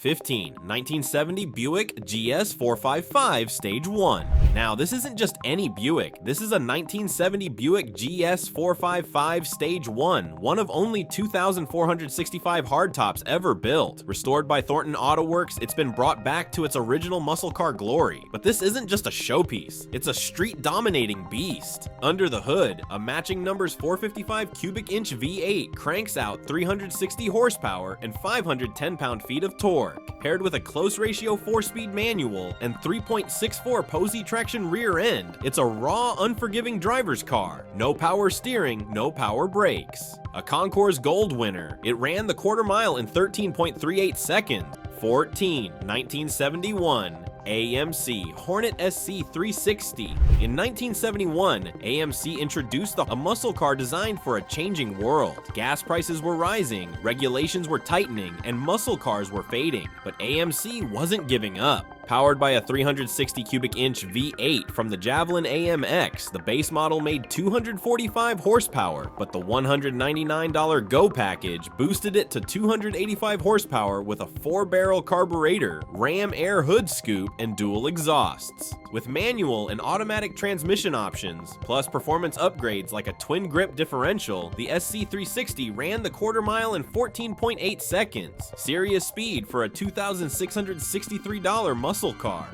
15. 1970 Buick GS 455 Stage 1. Now, this isn't just any Buick. This is a 1970 Buick GS 455 Stage 1, one of only 2,465 hardtops ever built. Restored by Thornton Auto Works, it's been brought back to its original muscle car glory. But this isn't just a showpiece, it's a street-dominating beast. Under the hood, a matching numbers 455 cubic inch V8 cranks out 360 horsepower and 510 pound-feet of torque. Paired with a close ratio 4-speed manual and 3.64 Posey traction rear end, it's a raw, unforgiving driver's car. No power steering, no power brakes. A Concours Gold winner, it ran the quarter mile in 13.38 seconds. 14. 1971 AMC Hornet SC 360. In 1971, AMC introduced a muscle car designed for a changing world. Gas prices were rising, regulations were tightening, and muscle cars were fading. But AMC wasn't giving up. Powered by a 360 cubic inch V8 from the Javelin AMX, the base model made 245 horsepower, but the $199 Go package boosted it to 285 horsepower with a 4-barrel carburetor, ram air hood scoop, and dual exhausts. With manual and automatic transmission options, plus performance upgrades like a twin grip differential, the SC360 ran the quarter mile in 14.8 seconds. Serious speed for a $2,663 muscle car.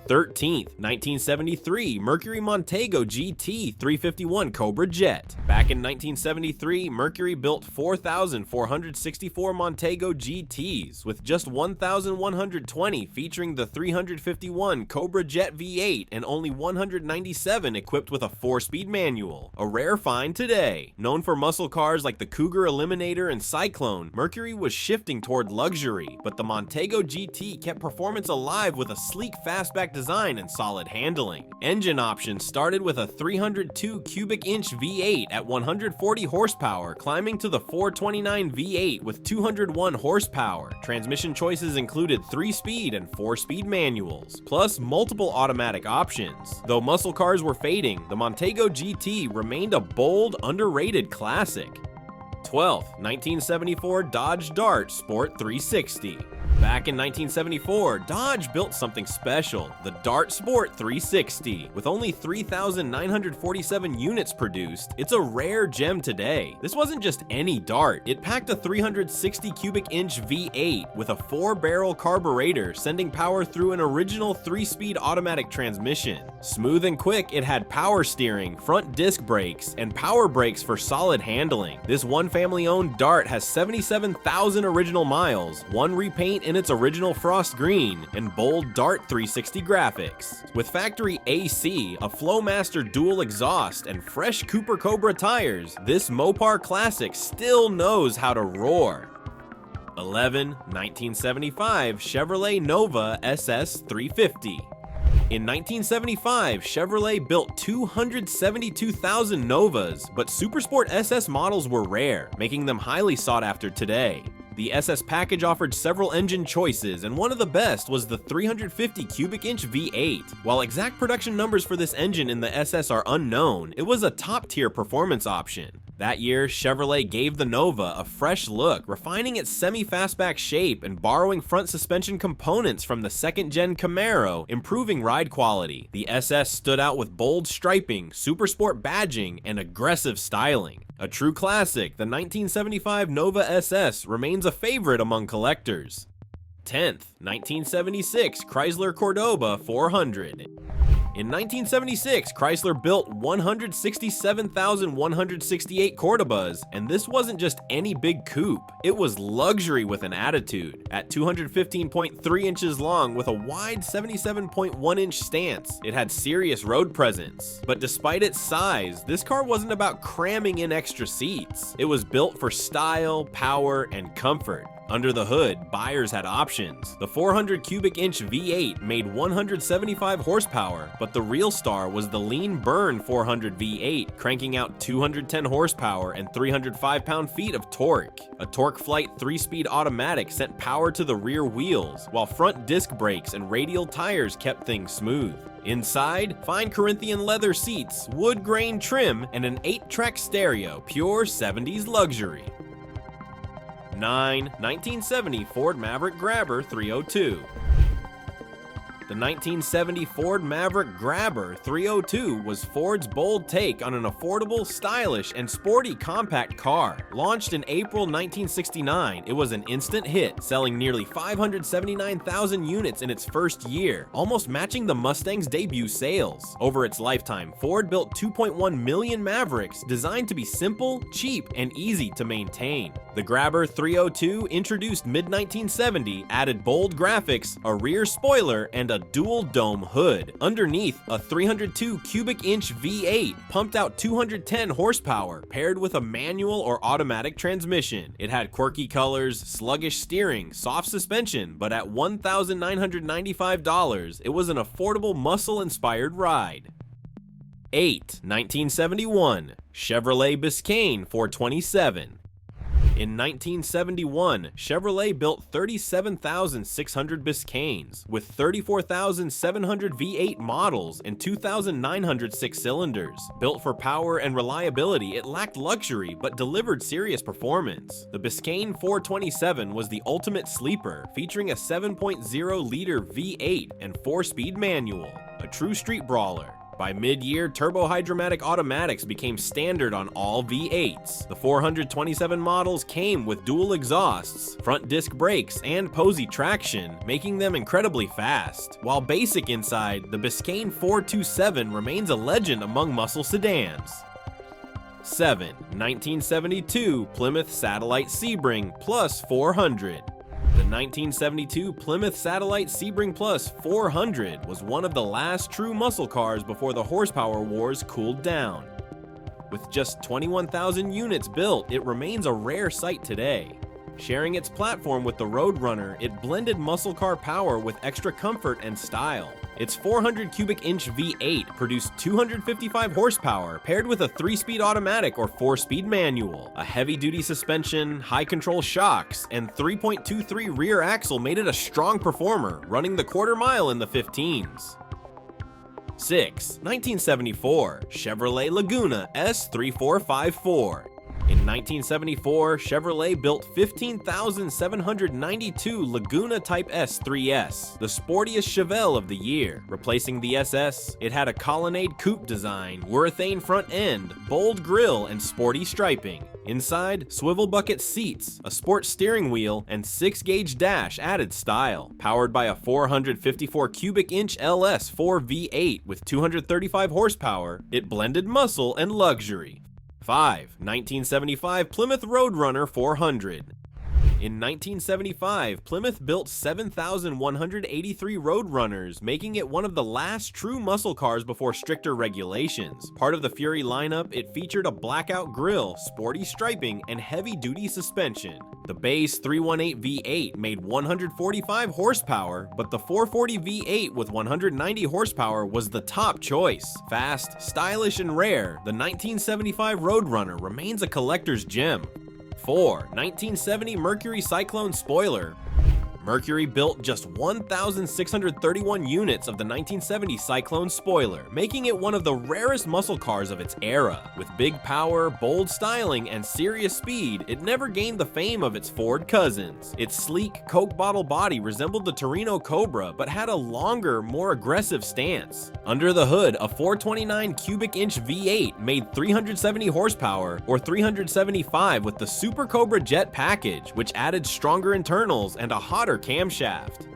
13th, 1973 Mercury Montego GT 351 Cobra Jet. Back in 1973, Mercury built 4,464 Montego GTs, with just 1,120 featuring the 351 Cobra Jet V8 and only 197 equipped with a 4-speed manual. A rare find today. Known for muscle cars like the Cougar Eliminator and Cyclone, Mercury was shifting toward luxury, but the Montego GT kept performance alive with a sleek fastback design and solid handling. Engine options started with a 302 cubic inch V8 at 140 horsepower, climbing to the 429 V8 with 201 horsepower. Transmission choices included 3-speed and 4-speed manuals, plus multiple automatic options. Though muscle cars were fading, the Montego GT remained a bold, underrated classic. 12th, 1974 Dodge Dart Sport 360. Back in 1974, Dodge built something special, the Dart Sport 360. With only 3,947 units produced, it's a rare gem today. This wasn't just any Dart. It packed a 360 cubic inch V8 with a 4-barrel carburetor, sending power through an original 3-speed automatic transmission. Smooth and quick, it had power steering, front disc brakes, and power brakes for solid handling. This one family-owned Dart has 77,000 original miles, one repaint in its original frost green, and bold Dart 360 graphics. With factory AC, a Flowmaster dual exhaust, and fresh Cooper Cobra tires, this Mopar classic still knows how to roar. 11. 1975 Chevrolet Nova SS 350. In 1975, Chevrolet built 272,000 Novas, but Supersport SS models were rare, making them highly sought after today. The SS package offered several engine choices, and one of the best was the 350 cubic inch V8. While exact production numbers for this engine in the SS are unknown, it was a top-tier performance option. That year, Chevrolet gave the Nova a fresh look, refining its semi-fastback shape and borrowing front suspension components from the second-gen Camaro, improving ride quality. The SS stood out with bold striping, Supersport badging, and aggressive styling. A true classic, the 1975 Nova SS remains a favorite among collectors. 10th, 1976 Chrysler Cordoba 400. In 1976, Chrysler built 167,168 Cordobas, and this wasn't just any big coupe. It was luxury with an attitude. At 215.3 inches long with a wide 77.1-inch stance, it had serious road presence. But despite its size, this car wasn't about cramming in extra seats. It was built for style, power, and comfort. Under the hood, buyers had options. The 400 cubic inch V8 made 175 horsepower, but the real star was the lean burn 400 V8, cranking out 210 horsepower and 305 pound-feet of torque. A Torque Flight 3-speed automatic sent power to the rear wheels, while front disc brakes and radial tires kept things smooth. Inside, fine Corinthian leather seats, wood grain trim, and an 8-track stereo, pure 70s luxury. 9. 1970 Ford Maverick Grabber 302. The 1970 Ford Maverick Grabber 302 was Ford's bold take on an affordable, stylish, and sporty compact car. Launched in April 1969, it was an instant hit, selling nearly 579,000 units in its first year, almost matching the Mustang's debut sales. Over its lifetime, Ford built 2.1 million Mavericks designed to be simple, cheap, and easy to maintain. The Grabber 302, introduced mid-1970, added bold graphics, a rear spoiler, and a dual dome hood. Underneath, a 302 cubic inch V8 pumped out 210 horsepower, paired with a manual or automatic transmission. It had quirky colors, sluggish steering, soft suspension, but at $1,995, it was an affordable muscle-inspired ride. 8. 1971 Chevrolet Biscayne 427. In 1971, Chevrolet built 37,600 Biscaynes, with 34,700 V8 models and 2,906 cylinders. Built for power and reliability, it lacked luxury but delivered serious performance. The Biscayne 427 was the ultimate sleeper, featuring a 7.0-liter V8 and 4-speed manual, a true street brawler. By mid-year, turbo-hydromatic automatics became standard on all V8s. The 427 models came with dual exhausts, front disc brakes, and Posey traction, making them incredibly fast. While basic inside, the Biscayne 427 remains a legend among muscle sedans. 7. 1972 Plymouth Satellite Sebring Plus 400. The 1972 Plymouth Satellite Sebring Plus 400 was one of the last true muscle cars before the horsepower wars cooled down. With just 21,000 units built, it remains a rare sight today. Sharing its platform with the Roadrunner, it blended muscle car power with extra comfort and style. Its 400 cubic inch V8 produced 255 horsepower, paired with a 3-speed automatic or 4-speed manual. A heavy-duty suspension, high-control shocks, and 3.23 rear axle made it a strong performer, running the quarter mile in the 15s. 6. 1974 Chevrolet Laguna S3 In 1974, Chevrolet built 15,792 Laguna Type S3S, the sportiest Chevelle of the year. Replacing the SS, it had a colonnade coupe design, urethane front end, bold grille, and sporty striping. Inside, swivel bucket seats, a sport steering wheel, and 6-gauge dash added style. Powered by a 454 cubic inch LS4 V8 with 235 horsepower, it blended muscle and luxury. 5. 1975 Plymouth Roadrunner 400. In 1975, Plymouth built 7,183 Roadrunners, making it one of the last true muscle cars before stricter regulations. Part of the Fury lineup, it featured a blackout grille, sporty striping, and heavy-duty suspension. The base 318 V8 made 145 horsepower, but the 440 V8 with 190 horsepower was the top choice. Fast, stylish, and rare, the 1975 Roadrunner remains a collector's gem. 4. 1970 Mercury Cyclone spoiler. Mercury built just 1,631 units of the 1970 Cyclone spoiler, making it one of the rarest muscle cars of its era. With big power, bold styling, and serious speed, it never gained the fame of its Ford cousins. Its sleek, Coke bottle body resembled the Torino Cobra, but had a longer, more aggressive stance. Under the hood, a 429 cubic inch V8 made 370 horsepower, or 375 with the Super Cobra Jet package, which added stronger internals and a hotter camshaft.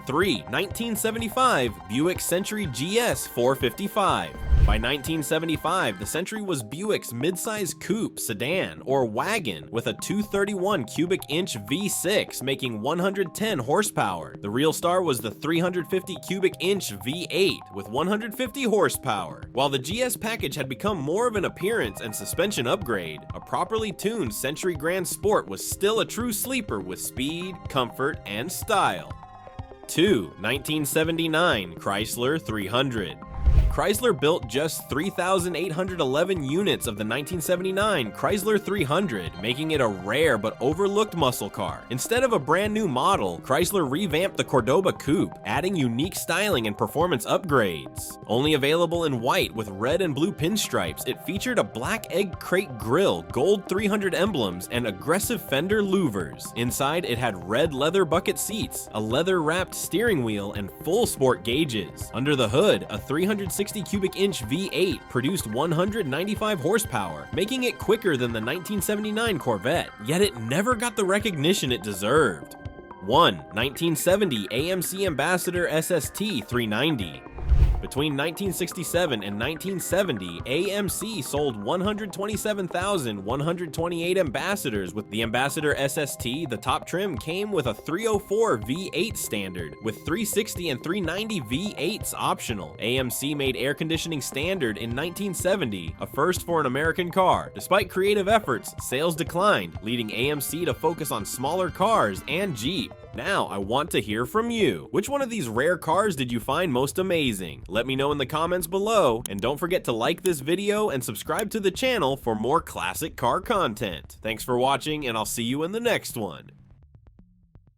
3. 1975 Buick Century GS 455. By 1975, the Century was Buick's midsize coupe, sedan, or wagon with a 231 cubic inch V6 making 110 horsepower. The real star was the 350 cubic inch V8 with 150 horsepower. While the GS package had become more of an appearance and suspension upgrade, a properly tuned Century Grand Sport was still a true sleeper with speed, comfort, and style. 2. 1979 Chrysler 300. Chrysler built just 3,811 units of the 1979 Chrysler 300, making it a rare but overlooked muscle car. Instead of a brand new model, Chrysler revamped the Cordoba coupe, adding unique styling and performance upgrades. Only available in white with red and blue pinstripes, it featured a black egg crate grille, gold 300 emblems, and aggressive fender louvers. Inside, it had red leather bucket seats, a leather-wrapped steering wheel, and full sport gauges. Under the hood, a 360 cubic inch V8 produced 195 horsepower, making it quicker than the 1979 Corvette, yet it never got the recognition it deserved. 1. 1970 AMC Ambassador SST 390. Between 1967 and 1970, AMC sold 127,128 Ambassadors. With the Ambassador SST, the top trim came with a 304 V8 standard, with 360 and 390 V8s optional. AMC made air conditioning standard in 1970, a first for an American car. Despite creative efforts, sales declined, leading AMC to focus on smaller cars and Jeep. Now, I want to hear from you. Which one of these rare cars did you find most amazing? Let me know in the comments below, and don't forget to like this video and subscribe to the channel for more classic car content. Thanks for watching, and I'll see you in the next one.